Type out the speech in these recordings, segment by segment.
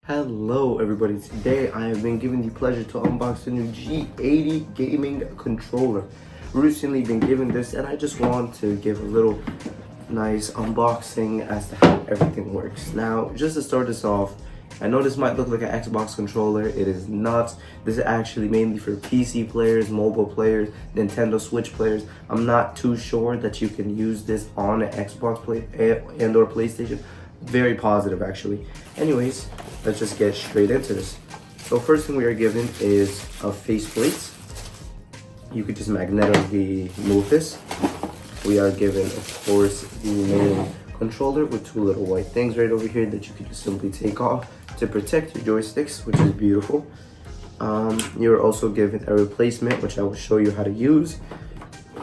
Hello everybody, today I have been given the pleasure to unbox the new G80 gaming controller. Recently been given this and I just want to give a little nice unboxing as to how everything works. Now, just to start this off, I know this might look like an Xbox controller. It is not. This is actually mainly for PC players, mobile players, Nintendo Switch players. I'm not too sure that you can use this on an Xbox and or PlayStation. Very positive actually. Anyways, let's just get straight into this. So first thing we are given is a faceplate. You could just magnetically move this. We are given, of course, the main controller with two little white things right over here that you can just simply take off to protect your joysticks, which is beautiful. You're also given a replacement, which I will show you how to use.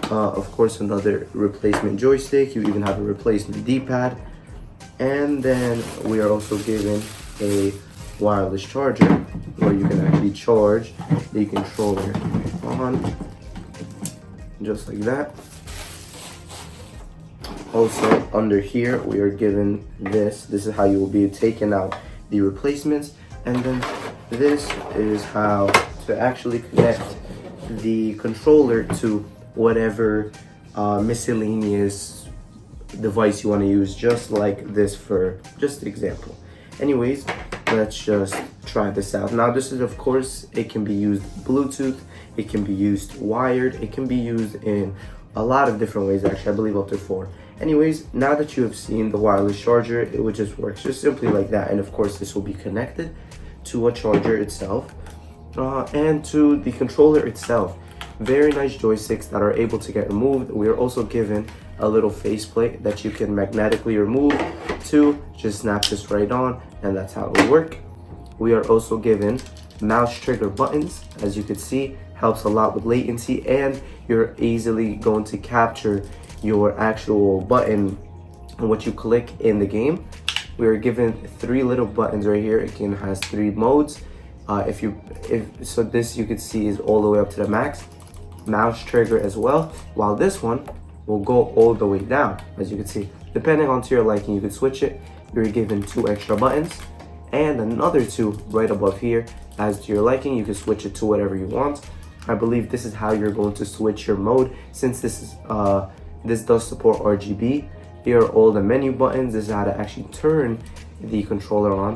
Of course, another replacement joystick. You even have a replacement D-pad. And then we are also given a wireless charger where you can actually charge the controller on, just like that. Also under here we are given this is how you will be taking out the replacements, and then this is how to actually connect the controller to whatever miscellaneous device you want to use, just like this for just example. Anyways, let's just try this out. Now this is, of course, it can be used Bluetooth, it can be used wired, it can be used in a lot of different ways actually, I believe up to 4. Anyways, now that you have seen the wireless charger, it would just work just simply like that, and of course this will be connected to a charger itself and to the controller itself. Very nice joysticks that are able to get removed. We are also given a little faceplate that you can magnetically remove to just snap this right on, and that's how it will work. We are also given mouse trigger buttons. As you can see, helps a lot with latency, and you're easily going to capture your actual button and what you click in the game. We are given 3 little buttons right here. It has 3 modes. So this you can see is all the way up to the max. Mouse trigger as well, while this one will go all the way down. As you can see, depending on to your liking, you can switch it. You're given 2 extra buttons and another 2 right above here. As to your liking, you can switch it to whatever you want. I believe this is how you're going to switch your mode, since this is this does support RGB. Here are all the menu buttons. This is how to actually turn the controller on.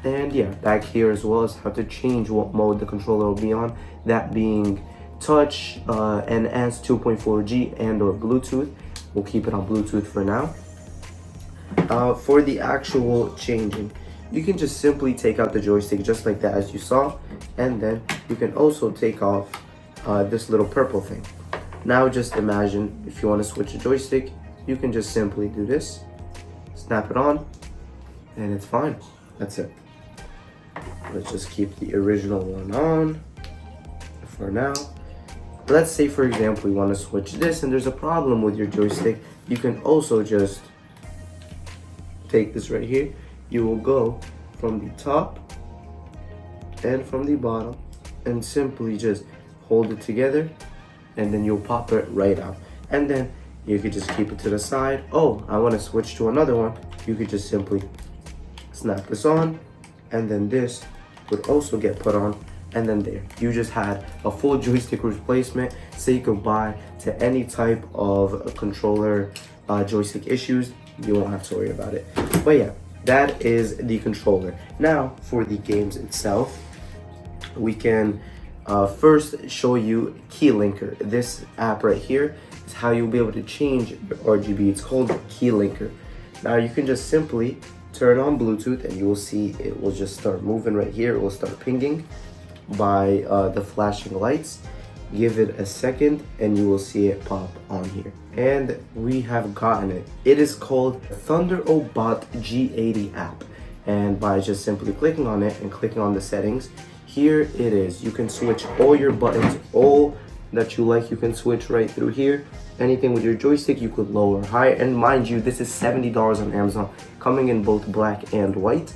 And yeah, back here as well is how to change what mode the controller will be on, that being touch, enhanced 2.4G and or Bluetooth. We'll keep it on Bluetooth for now. For the actual changing, you can just simply take out the joystick just like that as you saw, and then you can also take off this little purple thing. Now just imagine if you want to switch a joystick, you can just simply do this, snap it on, and it's fine. That's it. Let's just keep the original one on for now. Let's say, for example, you want to switch this and there's a problem with your joystick. You can also just take this right here. You will go from the top and from the bottom and simply just hold it together, and then you'll pop it right out. And then you could just keep it to the side. Oh, I want to switch to another one. You could just simply snap this on, and then this would also get put on. And then there, you just had a full joystick replacement. Say goodbye to any type of controller joystick issues. You won't have to worry about it. But yeah, that is the controller. Now for the games itself, we can first show you Key Linker. This app right here is how you'll be able to change your RGB. It's called Key Linker. Now you can just simply turn on Bluetooth and you will see it will just start moving right here. It will start pinging by the flashing lights. Give it a second and you will see it pop on here, and we have gotten it. It is called Thunderobot G80 app, and by just simply clicking on it and clicking on the settings, here it is. You can switch all your buttons, all that you like, you can switch right through here. Anything with your joystick you could lower or higher, and mind you, this is $70 on Amazon, coming in both black and white.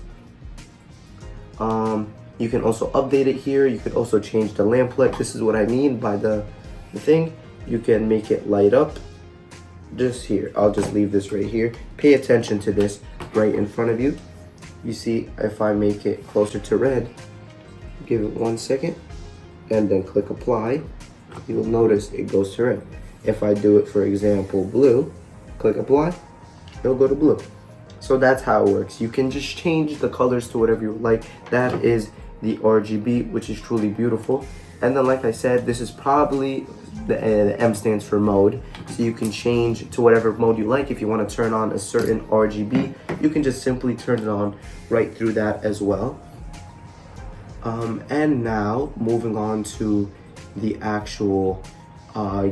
You can also update it here. You could also change the lamp light. This is what I mean by the thing. You can make it light up just here. I'll just leave this right here. Pay attention to this right in front of you. You see, if I make it closer to red, give it 1 second, and then click apply, you will notice it goes to red. If I do it, for example, blue, click apply, it'll go to blue. So that's how it works. You can just change the colors to whatever you like. That is the RGB, which is truly beautiful. And then, like I said, this is probably the M stands for mode. So you can change to whatever mode you like. If you want to turn on a certain RGB, you can just simply turn it on right through that as well. And now moving on to the actual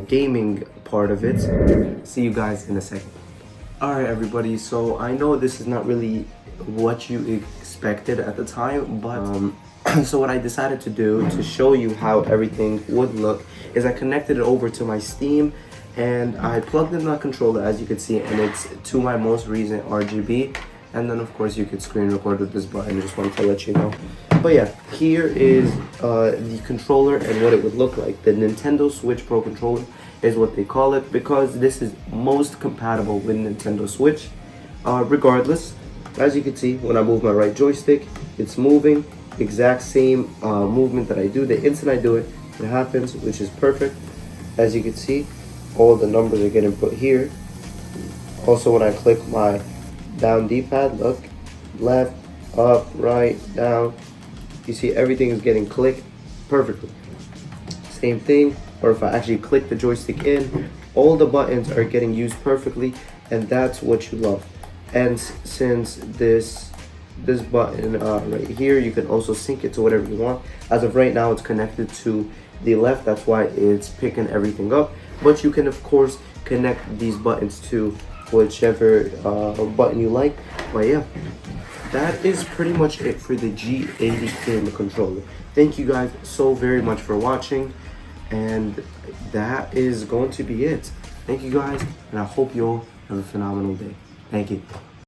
gaming part of it. See you guys in a second. Alright everybody, so I know this is not really what you expected at the time, but so what I decided to do to show you how everything would look is I connected it over to my Steam and I plugged in the controller, as you can see, and it's to my most recent RGB. And then of course you could screen record with this button. Just wanted to let you know. But yeah, here is the controller and what it would look like. The Nintendo Switch Pro controller is what they call it, because this is most compatible with Nintendo Switch. Regardless, as you can see, when I move my right joystick, it's moving exact same movement that I do. The instant I do it, it happens, which is perfect. As you can see, all the numbers are getting put here. Also, when I click my down D-pad, look, left, up, right, down, you see everything is getting clicked perfectly. Same thing, or if I actually click the joystick in, all the buttons are getting used perfectly, and that's what you love. And since this button right here, you can also sync it to whatever you want. As of right now, it's connected to the left, that's why it's picking everything up. But you can of course connect these buttons to whichever button you like. But yeah, that is pretty much it for the G80 gaming controller. Thank you guys so very much for watching, and that is going to be it. Thank you guys, and I hope you all have a phenomenal day. Thank you.